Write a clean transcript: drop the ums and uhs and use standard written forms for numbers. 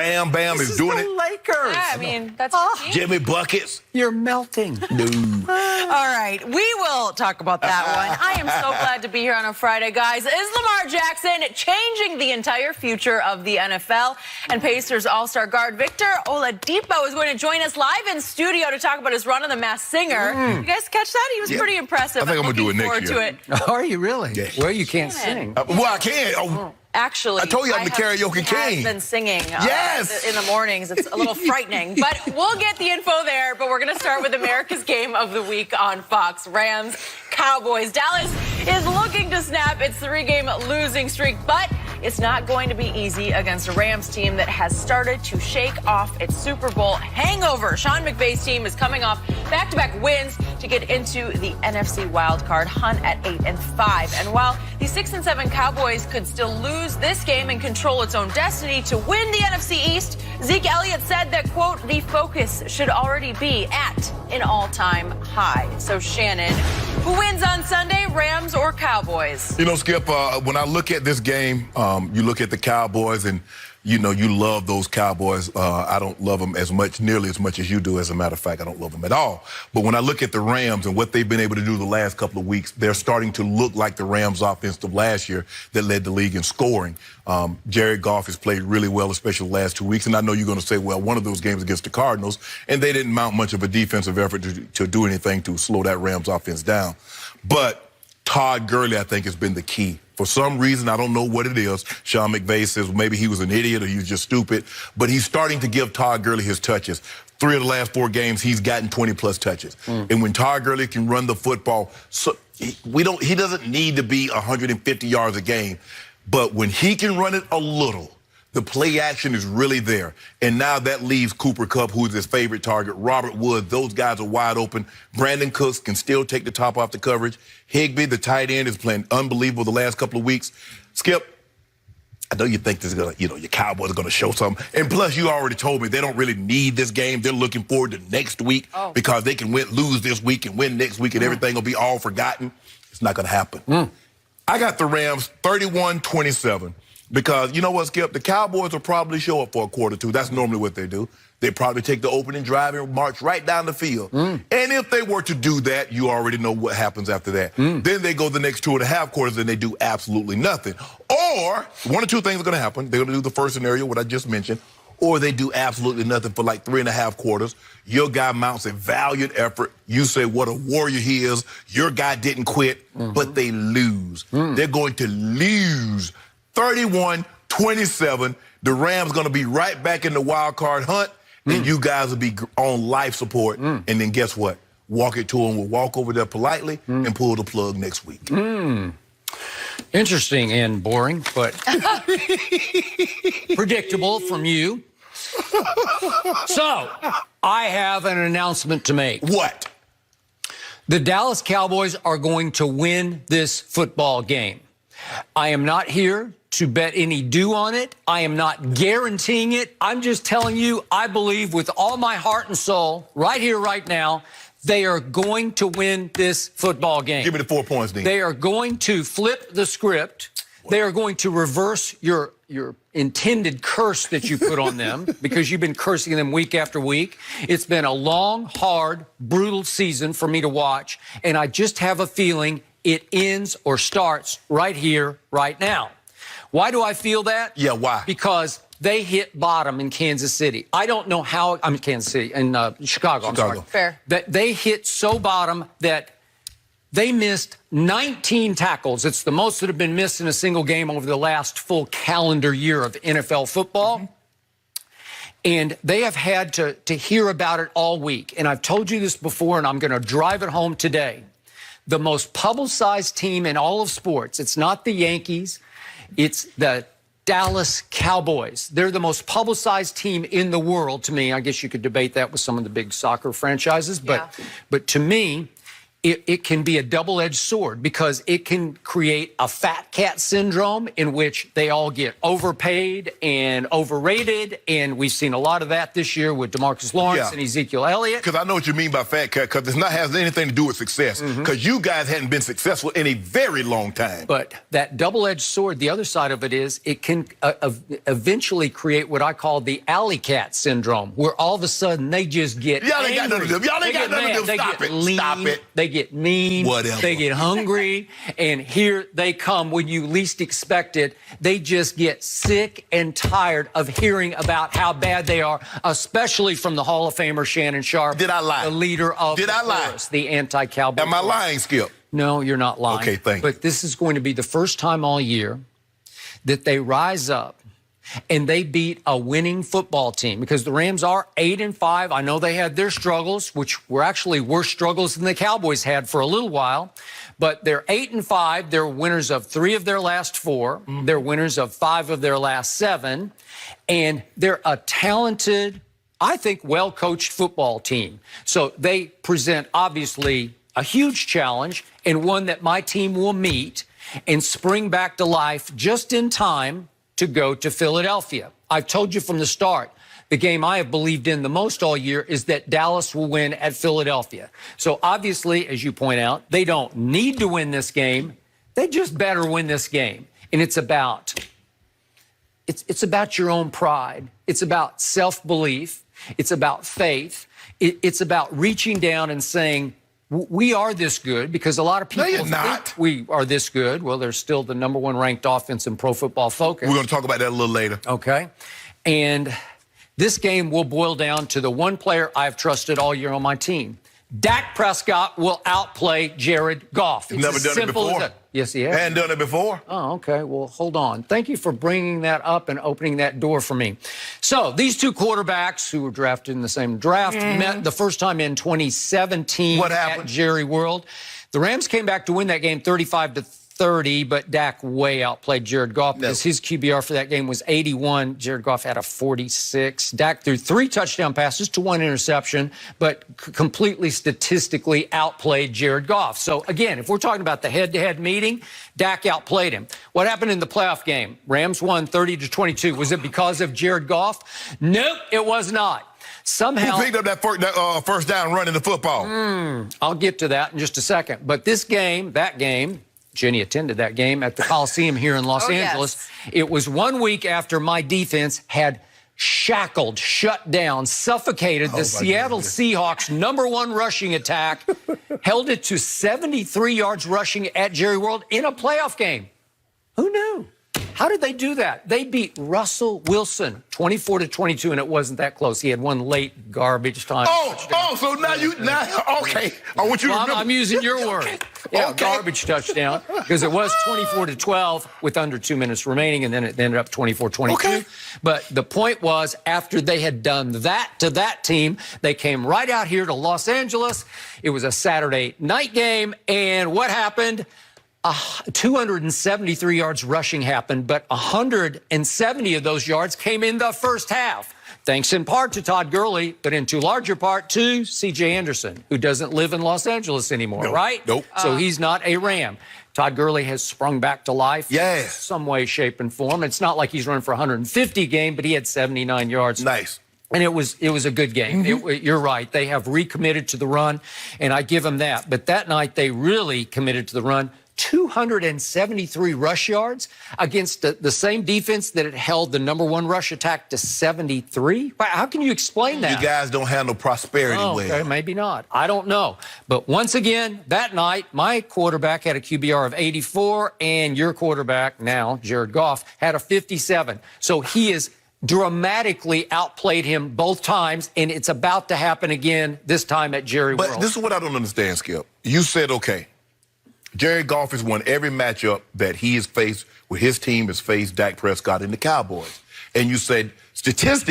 Bam Bam is doing it. Lakers. Yeah, I mean, that's your team. Jimmy Buckets. You're melting. Dude. All right, we will talk about that one. I am so glad to be here on a Friday, guys. Is Lamar Jackson changing the entire future of the NFL? And Pacers All-Star guard Victor Oladipo is going to join us live in studio to talk about his run on The Masked Singer. You guys catch that? He was pretty impressive. I think I'm going to do it next year. Are you really? Yeah. Well, you can't sing. Well, I can. Actually, I told you I'm the karaoke king. I've been singing Yes. in the mornings. It's a little frightening, but we'll get the info there. But we're going to start with America's Game of the Week on Fox. Rams, Cowboys. Dallas is looking to snap its 3-game losing streak, but it's not going to be easy against a Rams team that has started to shake off its Super Bowl hangover. Sean McVay's team is coming off back-to-back wins to get into the NFC wildcard hunt at 8-5. And while the 6-7 Cowboys could still lose this game and control its own destiny to win the NFC East, Zeke Elliott said that, quote, the focus should already be at an all-time high. So, Shannon, who wins on Sunday, Rams or Cowboys? You know, Skip, when I look at this game, you look at the Cowboys and, you know, you love those Cowboys. I don't love them nearly as much as you do. As a matter of fact, I don't love them at all. But when I look at the Rams and what they've been able to do the last couple of weeks, they're starting to look like the Rams offense of last year that led the league in scoring. Jared Goff has played really well, especially the last 2 weeks. And I know you're going to say, well, one of those games against the Cardinals, and they didn't mount much of a defensive effort to do anything to slow that Rams offense down. But Todd Gurley, I think, has been the key. For some reason, I don't know what it is. Sean McVay says maybe he was an idiot or he was just stupid. But he's starting to give Todd Gurley his touches. 3 of the last 4 games, he's gotten 20-plus touches. And when Todd Gurley can run the football, he doesn't need to be 150 yards a game. But when he can run it a little, the play action is really there. And now that leaves Cooper Kupp, who's his favorite target, Robert Woods. Those guys are wide open. Brandon Cooks can still take the top off the coverage. Higbee, the tight end, is playing unbelievable the last couple of weeks. Skip, I know you think this is going to, your Cowboys are going to show something. And plus, you already told me they don't really need this game. They're looking forward to next week because they can lose this week and win next week and everything will be all forgotten. It's not going to happen. I got the Rams 31-27. Because, you know what, Skip? The Cowboys will probably show up for a quarter two. That's normally what they do. They probably take the opening drive and march right down the field. And if they were to do that, you already know what happens after that. Then they go the next 2.5 quarters and they do absolutely nothing. Or one of two things are going to happen. They're going to do the first scenario, what I just mentioned, or they do absolutely nothing for like 3.5 quarters. Your guy mounts a valiant effort. You say what a warrior he is. Your guy didn't quit, but they lose. They're going to lose 31-27. The Rams going to be right back in the wild card hunt, and you guys will be on life support. And then guess what? Walk it to them. We'll walk over there politely and pull the plug next week. Interesting and boring, but predictable from you. So, I have an announcement to make. What? The Dallas Cowboys are going to win this football game. I am not here to bet any due on it. I am not guaranteeing it. I'm just telling you, I believe with all my heart and soul, right here, right now, they are going to win this football game. Give me the 4 points, Dean. They are going to flip the script. They are going to reverse your intended curse that you put on them because you've been cursing them week after week. It's been a long, hard, brutal season for me to watch, and I just have a feeling it ends or starts right here, right now. Why do I feel that? Yeah, why? Because they hit bottom in Kansas City. I don't know how, I'm in Kansas City, in Chicago, I'm sorry. Fair. That they hit so bottom that they missed 19 tackles. It's the most that have been missed in a single game over the last full calendar year of NFL football. And they have had to hear about it all week. And I've told you this before, and I'm going to drive it home today. The most publicized team in all of sports, it's not the Yankees, it's the Dallas Cowboys. They're the most publicized team in the world to me. I guess you could debate that with some of the big soccer franchises, but to me, it can be a double-edged sword because it can create a fat cat syndrome in which they all get overpaid and overrated, and we've seen a lot of that this year with DeMarcus Lawrence and Ezekiel Elliott. Because I know what you mean by fat cat, because it not has anything to do with success, because you guys hadn't been successful in a very long time. But that double-edged sword, the other side of it is it can eventually create what I call the alley cat syndrome, where all of a sudden they just get Y'all ain't got none of them. Y'all ain't got none of them. Stop it. Lean, Stop it. They get mean, Whatever. They get hungry, and here they come when you least expect it. They just get sick and tired of hearing about how bad they are, especially from the Hall of Famer Shannon Sharp. Did I lie? The leader of the anti-Cowboy. Am I lying, Skip? No, you're not lying. Okay, thank you. But this is going to be the first time all year that they rise up and they beat a winning football team, because the Rams are 8-5. I know they had their struggles, which were actually worse struggles than the Cowboys had for a little while, but they're 8-5. They're winners of 3 of their last 4. They're winners of 5 of their last 7, and they're a talented, I think, well-coached football team. So they present, obviously, a huge challenge, and one that my team will meet and spring back to life just in time to go to Philadelphia. I've told you from the start, the game I have believed in the most all year is that Dallas will win at Philadelphia. So obviously, as you point out, they don't need to win this game. They just better win this game. And it's about your own pride. It's about self-belief. It's about faith. It's about reaching down and saying, we are this good, because a lot of people think we are this good. Well, they're still the #1 ranked offense in Pro Football Focus. We're going to talk about that a little later. Okay. And this game will boil down to the one player I've trusted all year on my team. Dak Prescott will outplay Jared Goff. He's never done it before. Yes, he has. Hadn't done it before. Oh, okay. Well, hold on. Thank you for bringing that up and opening that door for me. So these two quarterbacks who were drafted in the same draft met the first time in 2017 at Jerry World. The Rams came back to win that game 35-30, but Dak way outplayed Jared Goff because his QBR for that game was 81. Jared Goff had a 46. Dak threw 3 touchdown passes to 1 interception, but completely statistically outplayed Jared Goff. So, again, if we're talking about the head-to-head meeting, Dak outplayed him. What happened in the playoff game? Rams won 30-22. Was it because of Jared Goff? Nope, it was not. Somehow, who picked up that first down running the football? I'll get to that in just a second. But this game, that game, Jenny attended that game at the Coliseum here in Los Angeles. Yes. It was 1 week after my defense had shackled, shut down, suffocated the Seattle Seahawks' #1 rushing attack, held it to 73 yards rushing at Jerry World in a playoff game. Who knew? How did they do that? They beat Russell Wilson 24-22, and it wasn't that close. He had one late garbage time. So now okay. I want you to remember. I'm using your word. Yeah, garbage touchdown, because it was 24-12 with under 2 minutes remaining, and then it ended up 24-22. Okay. But the point was, after they had done that to that team, they came right out here to Los Angeles. It was a Saturday night game, and what happened? 273 yards rushing happened, but 170 of those yards came in the first half. Thanks in part to Todd Gurley, but in too larger part to C.J. Anderson, who doesn't live in Los Angeles anymore, right? Nope. So he's not a Ram. Todd Gurley has sprung back to life in Yes. some way, shape, and form. It's not like he's running for 150 game, but he had 79 yards. Nice. And it was a good game. You're right. They have recommitted to the run, and I give them that. But that night, they really committed to the run. 273 rush yards against the same defense that had held the #1 rush attack to 73. How can you explain that? You guys don't handle prosperity well. Okay, maybe not. I don't know. But once again, that night, my quarterback had a QBR of 84, and your quarterback now, Jared Goff, had a 57. So he is dramatically outplayed him both times, and it's about to happen again, this time at Jerry World. But this is what I don't understand, Skip. You said, okay, Jared Goff has won every matchup that he has faced, where his team has faced Dak Prescott and the Cowboys. And you said, statistically,